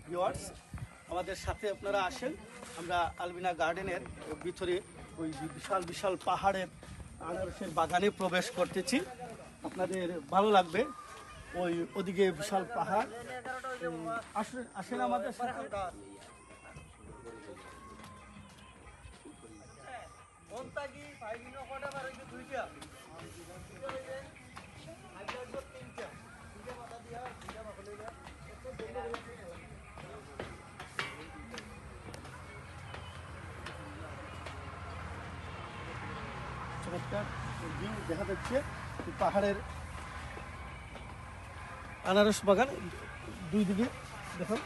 Viewers, আমাদের সাথে আপনারা আসেন। আমরা আলবিনা গার্ডেনের ভিতরে ওই বিশাল বিশাল পাহাড়ের আনারসের বাগানে প্রবেশ করতেছি। আপনাদের ভালো লাগবে। ওই ওদিকে বিশাল পাহাড়। আসেন আসেন আমাদের সাথে। চমৎকার ভিউ দেখা যাচ্ছে পাহাড়ের আনারস বাগান দুই দিকে দেখুন।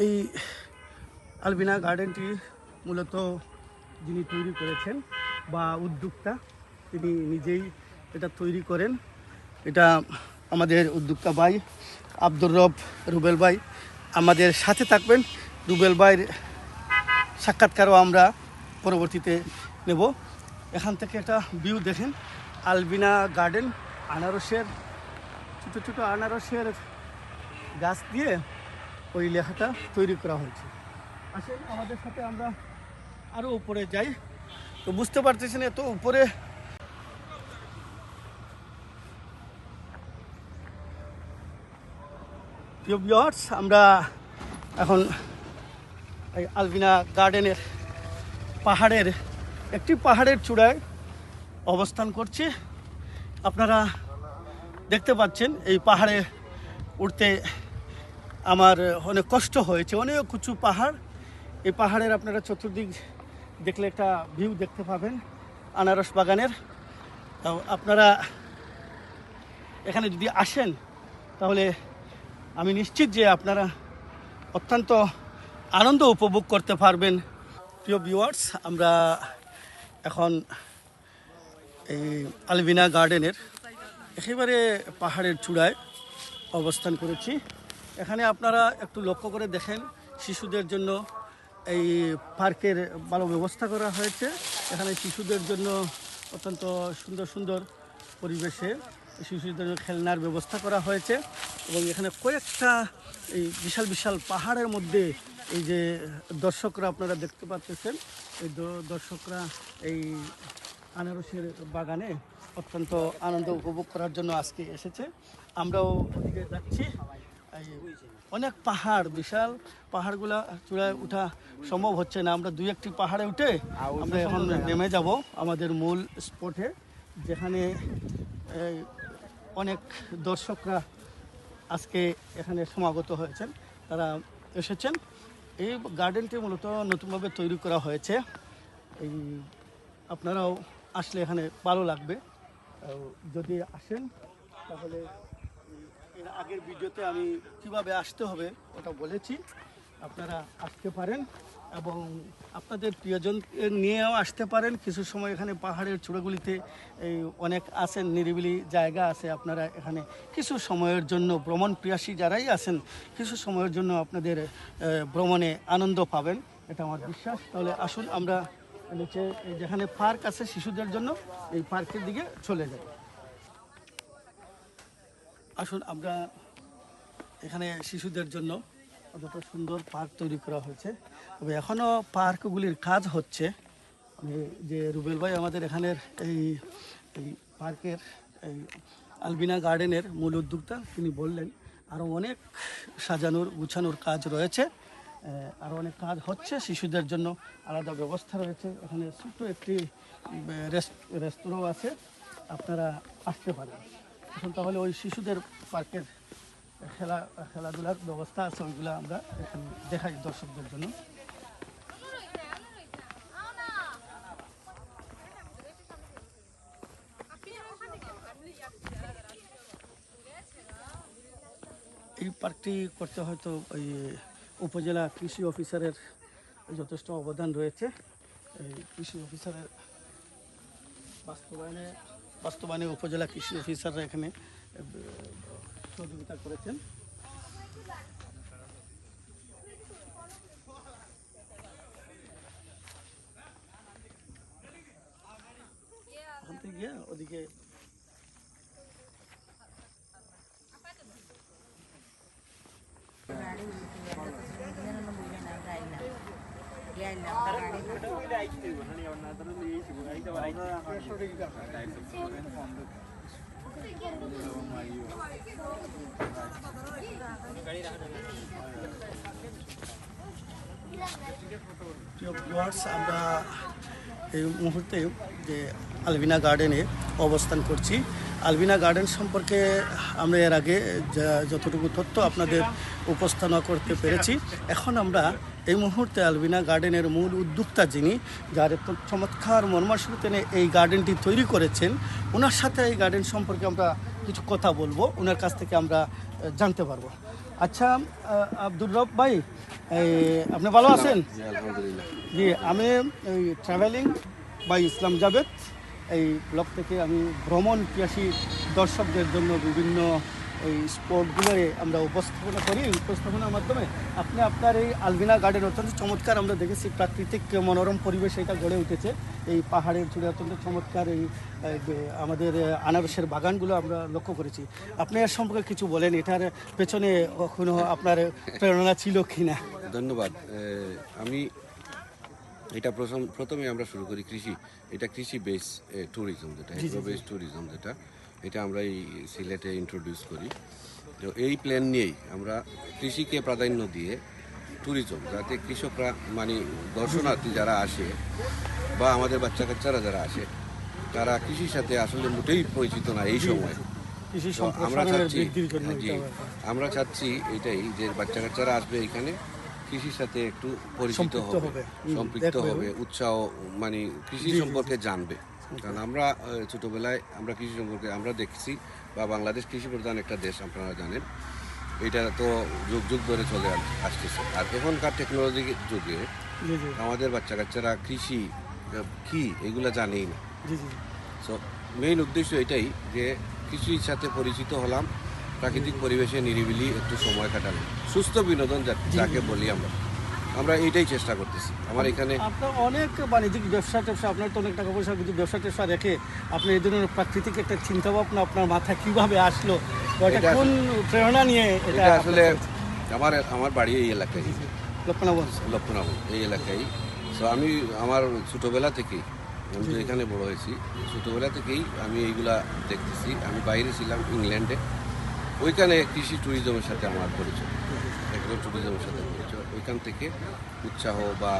এই আলবিনা গার্ডেনটি মূলত যিনি তৈরি করেছেন বা উদ্যোক্তা, তিনি নিজেই এটা তৈরি করেন। এটা আমাদের উদ্যোক্তা ভাই আব্দুর রব রুবেল ভাই। আমাদের সাথে থাকবেন। রুবেল ভাইয়ের সাক্ষাৎকারও আমরা পরবর্তীতে নেব। এখান থেকে একটা ভিউ দেখেন, আলবিনা গার্ডেন। আনারসের ছোটো ছোটো আনারসের গাছ দিয়ে ওই লেখাটা তৈরি করা হয়েছে। আসেন আমাদের সাথে আমরা আরও উপরে যাই। তো বুঝতে পারতেছেন এত উপরে প্রিয় ভিউয়ার্স, আমরা এখন এই আলবিনা গার্ডেনের পাহাড়ের চূড়ায় অবস্থান করছি। আপনারা দেখতে পাচ্ছেন এই পাহাড়ে উঠতে আমার অনেক কষ্ট হয়েছে। অনেক উঁচু পাহাড়। এই পাহাড়ের আপনারা চতুর্দিক দেখলে একটা ভিউ দেখতে পাবেন আনারস বাগানের। আপনারা এখানে যদি আসেন তাহলে আমি নিশ্চিত যে আপনারা অত্যন্ত আনন্দ উপভোগ করতে পারবেন। প্রিয় ভিউয়ার্স, আমরা এখন এই আলবিনা গার্ডেনের একেবারে পাহাড়ের চূড়ায় অবস্থান করেছি। এখানে আপনারা একটু লক্ষ্য করে দেখেন, শিশুদের জন্য এই পার্কের ভালো ব্যবস্থা করা হয়েছে। এখানে শিশুদের জন্য অত্যন্ত সুন্দর সুন্দর পরিবেশে শিশুদের জন্য খেলনার ব্যবস্থা করা হয়েছে। এবং এখানে কয়েকটা এই বিশাল বিশাল পাহাড়ের মধ্যে এই যে দর্শকরা আপনারা দেখতে পাচ্ছেন, এই দর্শকরা এই আনারসের বাগানে অত্যন্ত আনন্দ উপভোগ করার জন্য আজকে এসেছে। আমরাও ওদিকে যাচ্ছি। অনেক পাহাড়, বিশাল পাহাড়গুলা চূড়ায় ওঠা সম্ভব হচ্ছে না। আমরা দুই একটি পাহাড়ে উঠে আমরা এখন নেমে যাব আমাদের মূল স্পটে, যেখানে অনেক দর্শকরা আজকে এখানে সমাগত হয়েছেন, তারা এসেছেন। এই গার্ডেনটি মূলত নতুনভাবে তৈরি করা হয়েছে। এই আপনারাও আসলে এখানে ভালো লাগবে। যদি আসেন তাহলে এর আগের ভিডিওতে আমি কিভাবে আসতে হবে ওটা বলেছি। আপনারা আসতে পারেন এবং আপনাদের প্রিয়জন নিয়েও আসতে পারেন। কিছু সময় এখানে পাহাড়ের চূড়াগুলিতে এই অনেক আছেন, নিরিবিলি জায়গা আছে। আপনারা এখানে কিছু সময়ের জন্য ভ্রমণ প্রিয়াসী যারাই আছেন, কিছু সময়ের জন্য আপনাদের ভ্রমণে আনন্দ পাবেন, এটা আমার বিশ্বাস। তাহলে আসুন আমরা নিচে যেখানে পার্ক আছে শিশুদের জন্য, এই পার্কের দিকে চলে যাই। আসুন আমরা এখানে শিশুদের জন্য অতটা সুন্দর পার্ক তৈরি করা হয়েছে। তবে এখনও পার্কগুলির কাজ হচ্ছে। যে রুবেল ভাই আমাদের এখানের এই পার্কের এই আলবিনা গার্ডেনের মূল উদ্যোক্তা, তিনি বললেন আরও অনেক সাজানোর গুছানোর কাজ রয়েছে, আরও অনেক কাজ হচ্ছে। শিশুদের জন্য আলাদা ব্যবস্থা রয়েছে। এখানে ছোট্ট একটি রেস্তোরাঁও আছে, আপনারা আসতে পারেন। এখন তাহলে ওই শিশুদের পার্কের খেলাধুলার ব্যবস্থা আছে, ওইগুলো আমরা এখানে দেখাই দর্শকদের জন্য। এই পার্কটি করতে হয়তো ওই উপজেলা কৃষি অফিসারের যথেষ্ট অবদান রয়েছে। এই কৃষি অফিসারের বাস্তবায়নে উপজেলা কৃষি অফিসাররা এখানে সহযোগিতা করেছেন। ওখান থেকে গিয়ে ওদিকে আমরা এই মুহূর্তে যে আলবিনা গার্ডেনে অবস্থান করছি। আলবিনা গার্ডেন সম্পর্কে আমরা এর আগে যতটুকু তথ্য আপনাদের উপস্থাপনা করতে পেরেছি, এখন আমরা এই মুহূর্তে আলবিনা গার্ডেনের মূল উদ্যোক্তা যিনি, যার চমৎকার মর্মাসূতে এই গার্ডেনটি তৈরি করেছেন, ওনার সাথে এই গার্ডেন সম্পর্কে আমরা কিছু কথা বলবো, ওনার কাছ থেকে আমরা জানতে পারবো। আচ্ছা আব্দুর রব ভাই, আপনি ভালো আছেন? জি, আমি এই ট্রাভেলিং বাই ইসলাম জাভেদ এই ব্লগ থেকে আমি ভ্রমণ পিয়াসী দর্শকদের জন্য বিভিন্ন এই স্পটগুলোয় আমরা উপস্থাপনা করি। উপস্থাপনার মাধ্যমে আপনি আপনার এই আলবিনা গার্ডেন অত্যন্ত চমৎকার, আমরা দেখেছি প্রাকৃতিক মনোরম পরিবেশ এটা গড়ে উঠেছে। এই পাহাড়ের চূড়ে অত্যন্ত চমৎকার এই আমাদের আনারসের বাগানগুলো আমরা লক্ষ্য করেছি। আপনি এর সম্পর্কে কিছু বলেন, এটার পেছনে কোনো আপনার প্রেরণা ছিল কি না? ধন্যবাদ। আমি এটা প্রথমে আমরা শুরু করি কৃষি, এটা কৃষি বেস ট্যুরিজম, যেটা এগ্রো বেস ট্যুরিজম, যেটা এটা আমরা এই সিলেটে ইন্ট্রোডিউস করি। তো এই প্ল্যান নিয়েই আমরা কৃষিকে প্রাধান্য দিয়ে ট্যুরিজম, যাতে কৃষকরা মানে দর্শনার্থী যারা আসে বা আমাদের বাচ্চা কাচ্চারা যারা আসে, তারা কৃষির সাথে আসলে মোটেই পরিচিত না এই সময়। আমরা চাচ্ছি এটাই যে বাচ্চা কাচ্চারা আসবে এখানে, কৃষির সাথে একটু পরিচিত হবে, সম্পৃক্ত হবে, উৎসাহ মানে কৃষি সম্পর্কে জানবে। কারণ আমরা ছোটবেলায় আমরা কৃষি সম্পর্কে আমরা দেখছি, বা বাংলাদেশ কৃষি প্রধান একটা দেশ, আপনারা জানেন, এটা তো যুগ যুগ ধরে চলে আসতেছে। আর এখনকার টেকনোলজি যুগে আমাদের বাচ্চা কাচ্চারা কৃষি কি এগুলা জানেই না। সো মেইন উদ্দেশ্য এটাই যে কৃষির সাথে পরিচিত হলাম, প্রাকৃতিক পরিবেশে নিরিবিলি একটু সময় কাটালাম, সুস্থ বিনোদন যাকে বলি আমরা এইটাই চেষ্টা করতেছি। আমার এখানে আপনার অনেক বাণিজ্যিক ব্যবসা আপনার তো অনেক টাকা পয়সা, কিন্তু ব্যবসা টেবসা রেখে আপনি এই ধরনের প্রাকৃতিক একটা চিন্তা ভাবনা আপনার মাথায় কিভাবে আসলো, কোন প্রেরণা নিয়ে? এটা আসলে আমার বাড়ি এই এলাকায়, লক্ষ্মণাবন এই এলাকায়। সো আমি আমার ছোটোবেলা থেকেই, আমি তো এখানে বড় হয়েছি, ছোটোবেলা থেকেই আমি এইগুলা দেখতেছি। আমি বাইরে ছিলাম ইংল্যান্ডে, ওইখানে কৃষি ট্যুরিজমের সাথে আমার পরিচয়, এগ্রো ট্যুরিজমের সাথে পরিচয়। ওইখান থেকে উৎসাহ বা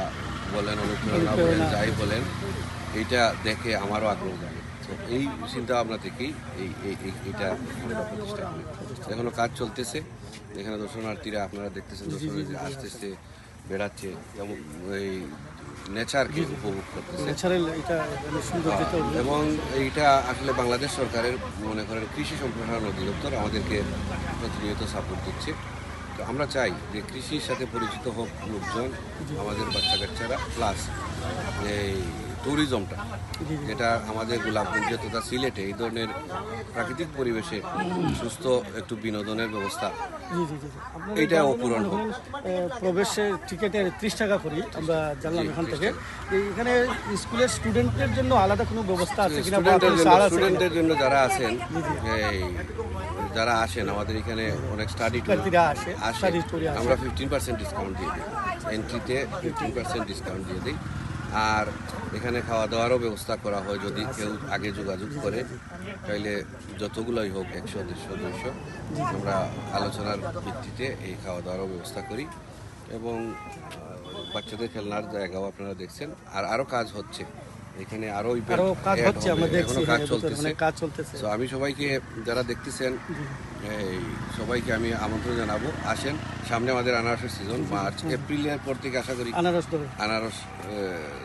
বলেন, অনুপ্রেরণা বলেন, যাই বলেন, এইটা দেখে আমারও আগ্রহ জাগে। তো এই চিন্তা ভাবনা থেকেই এইটা আমরা প্রতিষ্ঠা করি। এখনও কাজ চলতেছে। এখানে দর্শনার্থীরা আপনারা দেখতেছেন, দর্শনার্থীরা আসতেছে, বেড়াচ্ছে, যেমন এই নেচারকে উপভোগ করতেছে। এবং এইটা আসলে বাংলাদেশ সরকারের মনে করেন কৃষি সম্প্রসারণ অধিদপ্তর আমাদেরকে প্রতিনিয়ত সাপোর্ট দিচ্ছে। তো আমরা চাই যে কৃষির সাথে পরিচিত হোক লোকজন, আমাদের বাচ্চা কাচ্চারা, প্লাস এই ট্যুরিজমটা, যেটা আমাদের গোলাপগঞ্জ তথা সিলেটে এই ধরনের প্রাকৃতিক পরিবেশে সুস্থ একটু বিনোদনের ব্যবস্থা, এইটা অপূরণ হোক। প্রবেশের টিকিটের 30 টাকা করি আমরা জানলাম এখান থেকে। এখানে স্কুলের স্টুডেন্টদের জন্য আলাদা কোনো ব্যবস্থা আছে কিনা? স্টুডেন্টদের জন্য যারা আছেন, যারা আসেন আমাদের এখানে অনেক স্টাডি আসে, আমরা 15% ডিসকাউন্ট দিয়ে দিই, এন্ট্রিতে 15% ডিসকাউন্ট দিয়ে দিই। আর এখানে খাওয়া দাওয়ারও ব্যবস্থা করা হয়, যদি কেউ আগে যোগাযোগ করে, তাইলে যতগুলোই হোক 100, 150, 200 আমরা আলোচনার ভিত্তিতে এই খাওয়া দাওয়ারও ব্যবস্থা করি। এবং বাচ্চাদের খেলনার জায়গাও আপনারা দেখছেন। আর আরও কাজ হচ্ছে এখানে, আরও কাজ চলতেছে। তো আমি সবাইকে যারা দেখতেছেন, সবাইকে আমি আমন্ত্রণ জানাবো, আসেন। সামনে আমাদের আনারসের সিজন, মার্চ এপ্রিলের পর থেকে আশা করি আনারস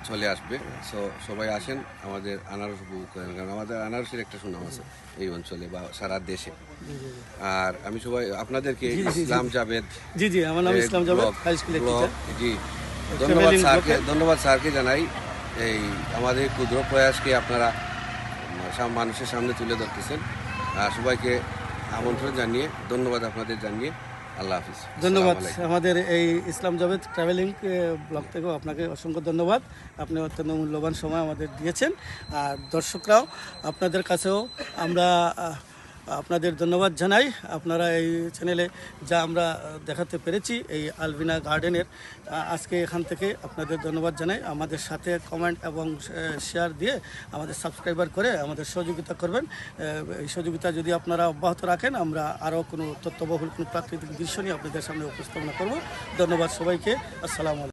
চলে আসবে। সো সবাই আসেন, আমাদের আনারস উপভোগ করেন, কারণ আমাদের আনারসের একটা সুনাম আছে এই অঞ্চলে বা সারা দেশে। আর আমি সবাই আপনাদেরকে ইসলাম জাভেদ, ধন্যবাদ স্যারকে জানাই। এই আমাদের ক্ষুদ্র প্রয়াসকে আপনারা মানুষের সামনে তুলে ধরতেছেন। সবাইকে আমন্ত্রণ জানিয়ে, ধন্যবাদ আপনাদের জানিয়ে, আল্লাহ হাফিজ। ধন্যবাদ। আসসালামু আলাইকুম। আমাদের এই ইসলাম জাভেদ ট্রাভেলিং ব্লগ থেকেও আপনাকে অসংখ্য ধন্যবাদ। আপনি অত্যন্ত মূল্যবান সময় আমাদের দিয়েছেন। আর দর্শকরাও আপনাদের কাছেও আমরা আপনাদের ধন্যবাদ জানাই। আপনারা এই চ্যানেলে যা আমরা দেখাতে পেরেছি এই আলবিনা গার্ডেনের, আজকে এখান থেকে আপনাদের ধন্যবাদ জানাই। আমাদের সাথে কমেন্ট এবং শেয়ার দিয়ে আমাদের সাবস্ক্রাইবার করে আমাদের সহযোগিতা করবেন। এই সহযোগিতা যদি আপনারা অব্যাহত রাখেন, আমরা আরও কোনো তথ্যবহুল কোনো প্রাকৃতিক দৃশ্য নিয়ে আপনাদের সামনে উপস্থাপনা করব। ধন্যবাদ সবাইকে। আসসালামু আলাইকুম।